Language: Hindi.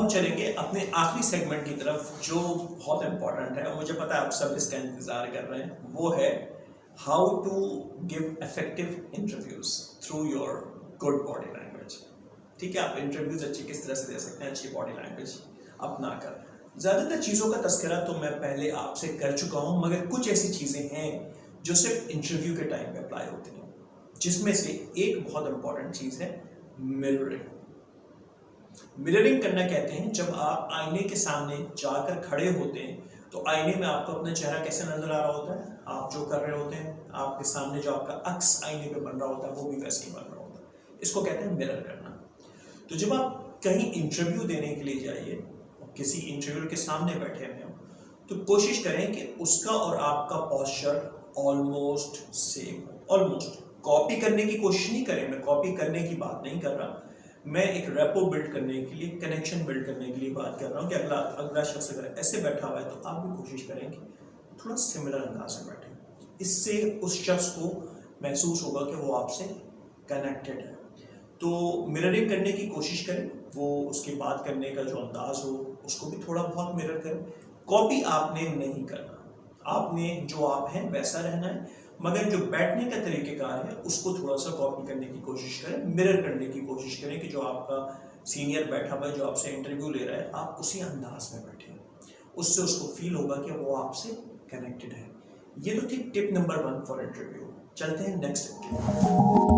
चलेंगे अपने आखिरी सेगमेंट की तरफ जो बहुत इंपॉर्टेंट है और मुझे पता है आप सब इसका इंतजार कर रहे हैं, वो है how to give effective interviews through your good body language. ठीक है, आप इंटरव्यूज अच्छी किस तरह से दे सकते हैं अच्छी बॉडी लैंग्वेज अपनाकर। ज़्यादातर चीज़ों का तस्करा तो मैं पहले आपसे कर चुका हूँ, मगर कुछ ऐसी चीज़ें हैं जो सिर्फ इंटरव्यू के टाइम पे अप्लाई होती हैं, जिसमें से एक बहुत इंपॉर्टेंट चीज़ है मिररिंग। मिररिंग करना कहते हैं जब आप आईने के सामने जाकर खड़े होते हैं तो आईने में आपको अपना चेहरा कैसे नजर आ रहा होता है, आप जो कर रहे होते हैं आपके सामने जो आपका अक्स आईने पे बन रहा होता है वो भी वैसे ही बन रहा होता है। इसको कहते हैं मिरर करना। तो जब आप कहीं इंटरव्यू देने के लिए जाइए, किसी इंटरव्यू के सामने बैठे हुए हो, तो कोशिश करें कि उसका और आपका पोस्चर ऑलमोस्ट सेम हो। ऑलमोस्ट कॉपी करने की कोशिश नहीं करें, मैं कॉपी करने की बात नहीं कर रहा, मैं एक रेपो बिल्ड करने के लिए, कनेक्शन बिल्ड करने के लिए बात कर रहा हूँ कि अगला शख्स अगर ऐसे बैठा हुआ है तो आप भी कोशिश करें कि थोड़ा सिमिलर अंदाज में बैठे। इससे उस शख्स को महसूस होगा कि वो आपसे कनेक्टेड है। तो मिररिंग करने की कोशिश करें, वो उसकी बात करने का जो अंदाज हो उसको भी थोड़ा बहुत मिरर करें। कॉपी आपने नहीं करना, आपने जो आप हैं वैसा रहना है, मगर जो बैठने का तरीक़ेकार है उसको थोड़ा सा कॉपी करने की कोशिश करें, मिरर करने की कोशिश करें कि जो आपका सीनियर बैठा हुआ है, जो आपसे इंटरव्यू ले रहा है, आप उसी अंदाज में बैठें। उससे उसको फील होगा कि वो आपसे कनेक्टेड है। ये तो थी टिप नंबर 1 फॉर इंटरव्यू। चलते हैं नेक्स्ट टिप।